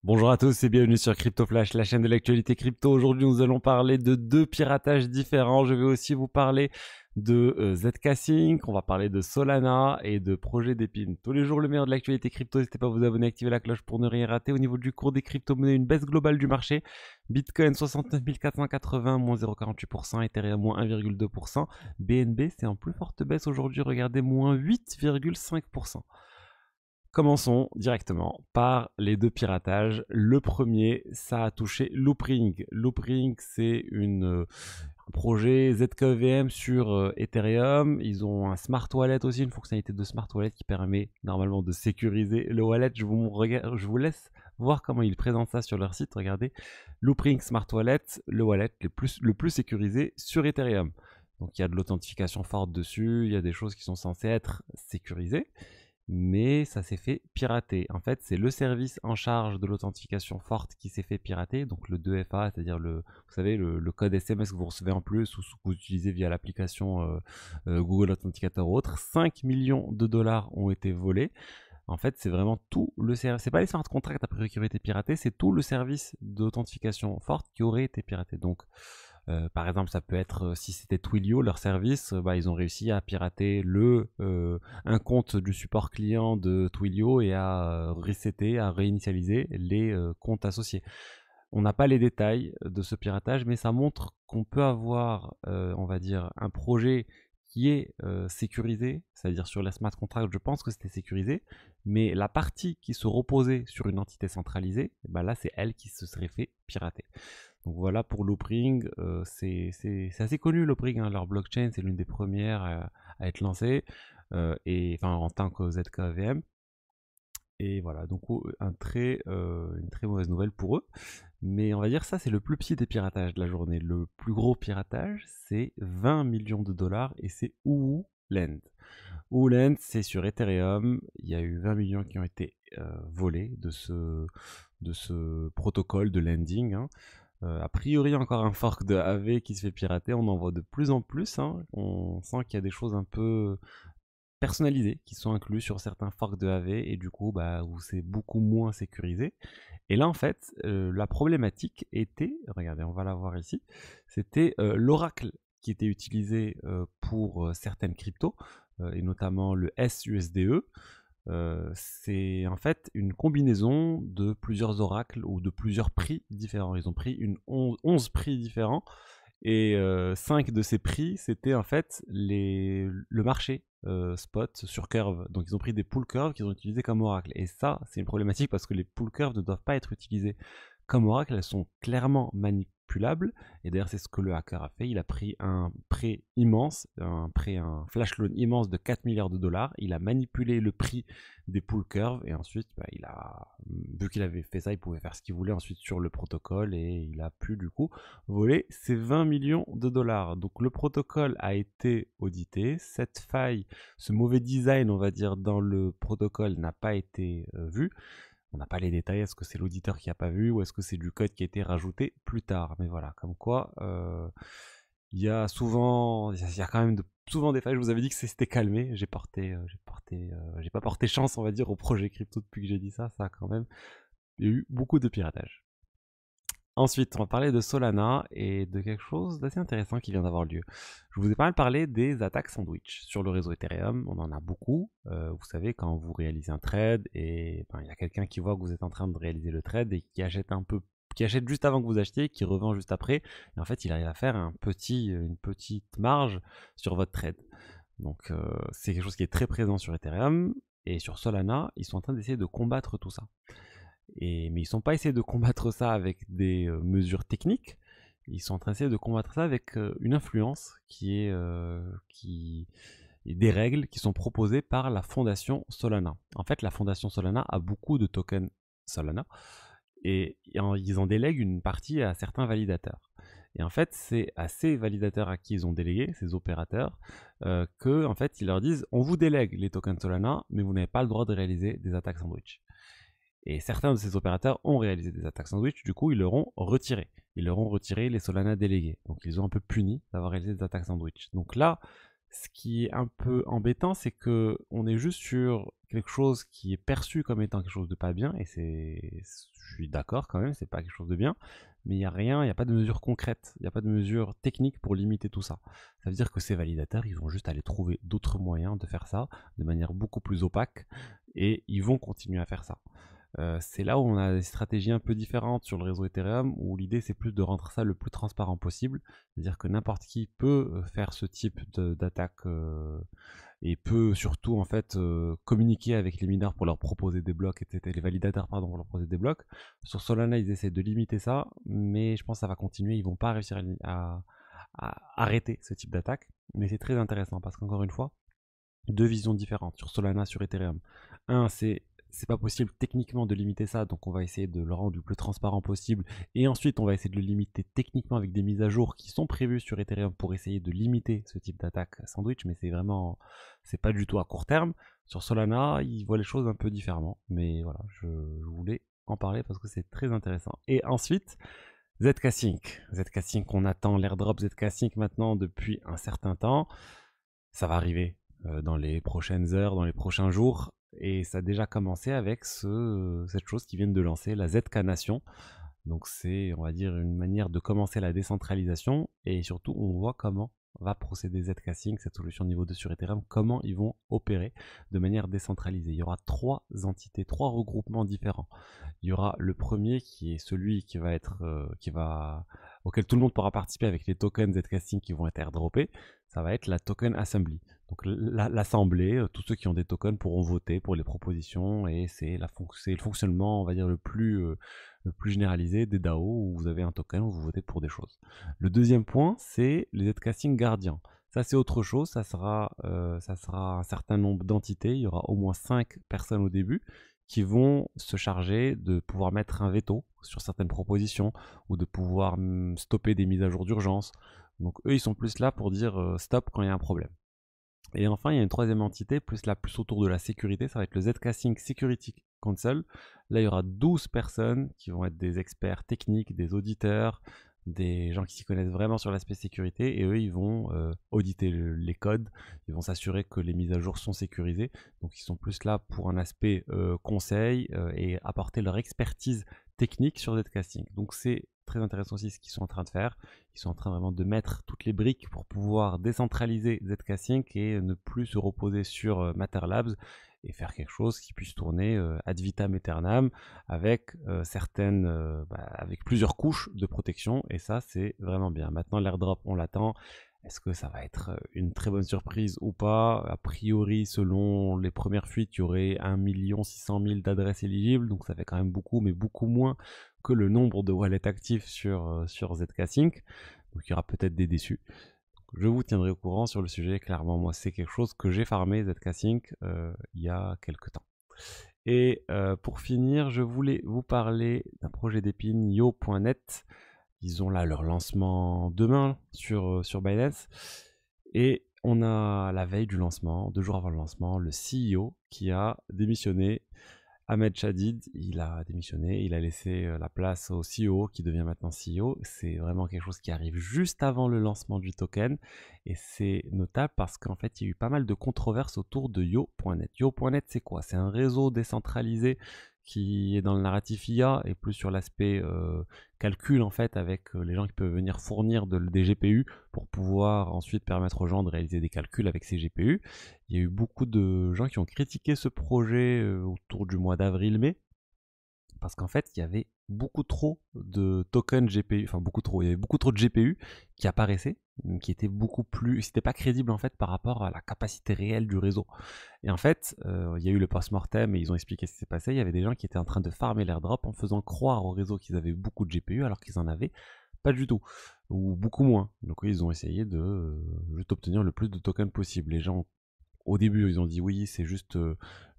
Bonjour à tous et bienvenue sur Crypto Flash, la chaîne de l'actualité crypto. Aujourd'hui, nous allons parler de deux piratages différents. Je vais aussi vous parler de ZK Sync, on va parler de Solana et de projets d'Epine. Tous les jours, le meilleur de l'actualité crypto. N'hésitez pas à vous abonner, activer la cloche pour ne rien rater. Au niveau du cours des crypto-monnaies, une baisse globale du marché. Bitcoin 69 480, moins 0,48%. Ethereum, moins 1,2%. BNB, c'est en plus forte baisse aujourd'hui. Regardez, moins 8,5%. Commençons directement par les deux piratages. Le premier, ça a touché Loopring. Loopring, c'est un projet ZKEVM sur Ethereum. Ils ont un smart wallet aussi, une fonctionnalité de smart wallet qui permet normalement de sécuriser le wallet. Je vous laisse voir comment ils présentent ça sur leur site. Regardez, Loopring Smart Wallet, le wallet le plus sécurisé sur Ethereum. Donc il y a de l'authentification forte dessus, il y a des choses qui sont censées être sécurisées, mais ça s'est fait pirater. En fait, c'est le service en charge de l'authentification forte qui s'est fait pirater, donc le 2FA, c'est-à-dire vous savez, le code SMS que vous recevez en plus ou que vous utilisez via l'application Google Authenticator ou autre. 5 millions de dollars ont été volés. En fait, c'est vraiment tout le service. C'est pas les smart contracts a priori qui auraient été piratés, c'est tout le service d'authentification forte qui aurait été piraté. Donc, par exemple, ça peut être, si c'était Twilio, leur service, ils ont réussi à pirater un compte du support client de Twilio et à resetter, à réinitialiser les comptes associés. On n'a pas les détails de ce piratage, mais ça montre qu'on peut avoir, on va dire, un projet qui est sécurisé, c'est-à-dire sur la smart contract, je pense que c'était sécurisé, mais la partie qui se reposait sur une entité centralisée, là, c'est elle qui se serait fait pirater. Donc voilà pour Loopring, c'est assez connu Loopring, hein, leur blockchain, c'est l'une des premières à être lancée, et enfin en tant que ZKVM. Et voilà, donc une très mauvaise nouvelle pour eux. Mais on va dire ça, c'est le plus petit des piratages de la journée. Le plus gros piratage, c'est 20 millions de dollars et c'est Ooland. Ooland, c'est sur Ethereum. Il y a eu 20 millions qui ont été volés de ce protocole de lending, hein. A priori, encore un fork de AV qui se fait pirater. On en voit de plus en plus, hein. On sent qu'il y a des choses un peu personnalisées qui sont inclus sur certains forks de AV et du coup où c'est beaucoup moins sécurisé. Et là en fait la problématique était, regardez on va la voir ici, c'était l'oracle qui était utilisé pour certaines cryptos et notamment le SUSDE. C'est en fait une combinaison de plusieurs oracles ou de plusieurs prix différents. Ils ont pris 11 prix différents et 5 de ces prix, c'était en fait le marché spot sur Curve. Donc ils ont pris des pool curves qu'ils ont utilisés comme oracle. Et ça, c'est une problématique parce que les pool curves ne doivent pas être utilisées comme oracle, elles sont clairement manipulables. Et d'ailleurs, c'est ce que le hacker a fait. Il a pris un prêt immense, un flash loan immense de 4 milliards de dollars. Il a manipulé le prix des pool curves et ensuite, vu qu'il avait fait ça, il pouvait faire ce qu'il voulait ensuite sur le protocole et il a pu du coup voler ses 20 millions de dollars. Donc le protocole a été audité. Cette faille, ce mauvais design, on va dire, dans le protocole n'a pas été vu. On n'a pas les détails, est-ce que c'est l'auditeur qui n'a pas vu ou est-ce que c'est du code qui a été rajouté plus tard. Mais voilà, comme quoi, il y a quand même souvent des failles. Je vous avais dit que c'était calmé. J'ai pas porté chance, on va dire, au projet crypto depuis que j'ai dit ça. Ça a quand même, il y a eu beaucoup de piratage. Ensuite, on va parler de Solana et de quelque chose d'assez intéressant qui vient d'avoir lieu. Je vous ai pas mal parlé des attaques sandwich sur le réseau Ethereum. On en a beaucoup. Vous savez, quand vous réalisez un trade et il y a quelqu'un qui voit que vous êtes en train de réaliser le trade et qui achète juste avant que vous achetiez, qui revend juste après. Et en fait, il arrive à faire une petite marge sur votre trade. Donc, c'est quelque chose qui est très présent sur Ethereum. Et sur Solana, ils sont en train d'essayer de combattre tout ça. Mais ils ne sont pas essayés de combattre ça avec des mesures techniques, ils sont en train d'essayer de combattre ça avec une influence qui est des règles qui sont proposées par la fondation Solana. En fait, la fondation Solana a beaucoup de tokens Solana et ils en délèguent une partie à certains validateurs. Et en fait, c'est à ces validateurs à qui ils ont délégué, ces opérateurs, que en fait, ils leur disent on vous délègue les tokens Solana, mais vous n'avez pas le droit de réaliser des attaques sandwich. Et certains de ces opérateurs ont réalisé des attaques sandwich, du coup ils leur ont retiré. Ils leur ont retiré les Solana délégués. Donc ils ont un peu puni d'avoir réalisé des attaques sandwich. Donc là, ce qui est un peu embêtant, c'est qu'on est juste sur quelque chose qui est perçu comme étant quelque chose de pas bien, et suis d'accord quand même, c'est pas quelque chose de bien, mais il n'y a rien, il n'y a pas de mesure concrète, il n'y a pas de mesure technique pour limiter tout ça. Ça veut dire que ces validateurs, ils vont juste aller trouver d'autres moyens de faire ça de manière beaucoup plus opaque et ils vont continuer à faire ça. C'est là où on a des stratégies un peu différentes sur le réseau Ethereum, où l'idée c'est plus de rendre ça le plus transparent possible, c'est-à-dire que n'importe qui peut faire ce type d'attaque et peut surtout en fait communiquer avec les mineurs pour leur proposer des blocs, etc. Les validateurs pardon pour leur proposer des blocs. Sur Solana ils essaient de limiter ça, mais je pense que ça va continuer, ils vont pas réussir à arrêter ce type d'attaque, mais c'est très intéressant parce qu'encore une fois, deux visions différentes sur Solana, sur Ethereum. Un, c'est pas possible techniquement de limiter ça, donc on va essayer de le rendre le plus transparent possible. Et ensuite, on va essayer de le limiter techniquement avec des mises à jour qui sont prévues sur Ethereum pour essayer de limiter ce type d'attaque sandwich, mais c'est pas du tout à court terme. Sur Solana, ils voient les choses un peu différemment, mais voilà, je voulais en parler parce que c'est très intéressant. Et ensuite, ZK Sync. ZK Sync, on attend l'airdrop ZK Sync maintenant depuis un certain temps. Ça va arriver dans les prochaines heures, dans les prochains jours. Et ça a déjà commencé avec cette chose qui viennent de lancer, la ZK Nation. Donc c'est, on va dire, une manière de commencer la décentralisation. Et surtout, on voit comment va procéder ZK Sync, cette solution niveau 2 sur Ethereum, comment ils vont opérer de manière décentralisée. Il y aura trois entités, trois regroupements différents. Il y aura le premier qui est celui qui va être, auquel tout le monde pourra participer avec les tokens ZK Sync qui vont être airdroppés. Ça va être la token assembly. Donc l'assemblée, tous ceux qui ont des tokens pourront voter pour les propositions et c'est le fonctionnement, on va dire, le plus généralisé des DAO où vous avez un token où vous votez pour des choses. Le deuxième point, c'est les Zcasting gardiens. Ça, c'est autre chose. Ça sera un certain nombre d'entités. Il y aura au moins 5 personnes au début qui vont se charger de pouvoir mettre un veto sur certaines propositions ou de pouvoir stopper des mises à jour d'urgence. Donc eux, ils sont plus là pour dire stop quand il y a un problème. Et enfin, il y a une troisième entité, plus autour de la sécurité, ça va être le ZK Sync Security Council. Là, il y aura 12 personnes qui vont être des experts techniques, des auditeurs, des gens qui s'y connaissent vraiment sur l'aspect sécurité, et eux, ils vont auditer les codes, ils vont s'assurer que les mises à jour sont sécurisées. Donc, ils sont plus là pour un aspect conseil et apporter leur expertise technique sur ZK Sync. Donc, c'est très intéressant aussi ce qu'ils sont en train de faire. Ils sont en train vraiment de mettre toutes les briques pour pouvoir décentraliser ZK Sync et ne plus se reposer sur Matter Labs et faire quelque chose qui puisse tourner ad vitam aeternam avec avec plusieurs couches de protection, et ça c'est vraiment bien. Maintenant l'airdrop on l'attend. Est-ce que ça va être une très bonne surprise ou pas? A priori, selon les premières fuites, il y aurait 1 600 000 d'adresses éligibles, donc ça fait quand même beaucoup, mais beaucoup moins que le nombre de wallets actifs sur ZK Sync. Donc il y aura peut-être des déçus. Donc, je vous tiendrai au courant sur le sujet. Clairement, moi, c'est quelque chose que j'ai farmé ZK Sync il y a quelques temps. Et pour finir, je voulais vous parler d'un projet d'épine, yo.net. Ils ont là leur lancement demain sur Binance. Et on a la veille du lancement, 2 jours avant le lancement, le CEO qui a démissionné. Ahmed Chadid, il a démissionné, il a laissé la place au CEO qui devient maintenant CEO. C'est vraiment quelque chose qui arrive juste avant le lancement du token et c'est notable parce qu'en fait il y a eu pas mal de controverses autour de yo.net. Yo.net c'est quoi? C'est un réseau décentralisé qui est dans le narratif IA et plus sur l'aspect calcul en fait avec les gens qui peuvent venir fournir des GPU pour pouvoir ensuite permettre aux gens de réaliser des calculs avec ces GPU. Il y a eu beaucoup de gens qui ont critiqué ce projet autour du mois d'avril-mai parce qu'en fait il y avait beaucoup trop de tokens GPU, enfin beaucoup trop, il y avait beaucoup trop de GPU qui apparaissaient, qui étaient c'était pas crédible en fait par rapport à la capacité réelle du réseau. Et en fait, il y a eu le post-mortem et ils ont expliqué ce qui s'est passé. Il y avait des gens qui étaient en train de farmer l'airdrop en faisant croire au réseau qu'ils avaient beaucoup de GPU alors qu'ils en avaient pas du tout, ou beaucoup moins. Donc ils ont essayé de juste obtenir le plus de tokens possible. Les gens au début, ils ont dit oui, c'est juste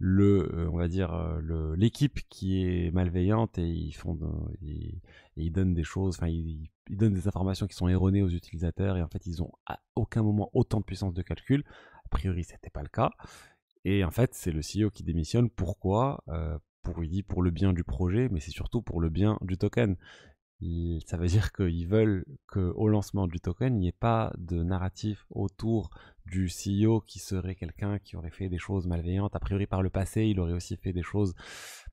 on va dire l'équipe qui est malveillante et ils donnent des choses, enfin ils donnent des informations qui sont erronées aux utilisateurs et en fait ils ont à aucun moment autant de puissance de calcul. A priori, c'était pas le cas. Et en fait, c'est le CEO qui démissionne. Pourquoi? Il dit pour le bien du projet, mais c'est surtout pour le bien du token. Ça veut dire qu'ils veulent qu'au lancement du token, il n'y ait pas de narratif autour du CEO qui serait quelqu'un qui aurait fait des choses malveillantes. A priori, par le passé, il aurait aussi fait des choses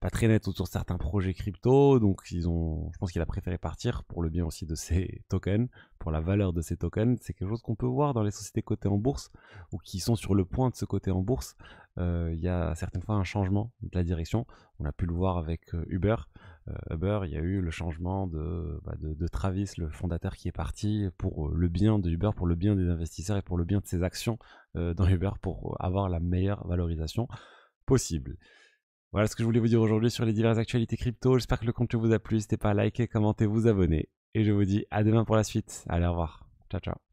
pas très net autour de certains projets crypto, donc je pense qu'il a préféré partir pour le bien aussi de ses tokens, pour la valeur de ces tokens. C'est quelque chose qu'on peut voir dans les sociétés cotées en bourse ou qui sont sur le point de se coter en bourse. Il y a certaines fois un changement de la direction. On a pu le voir avec Uber. Uber, il y a eu le changement de Travis, le fondateur qui est parti pour le bien de Uber, pour le bien des investisseurs et pour le bien de ses actions dans Uber pour avoir la meilleure valorisation possible. Voilà ce que je voulais vous dire aujourd'hui sur les diverses actualités crypto. J'espère que le contenu vous a plu. N'hésitez pas à liker, commenter, vous abonner. Et je vous dis à demain pour la suite. Allez, au revoir. Ciao, ciao.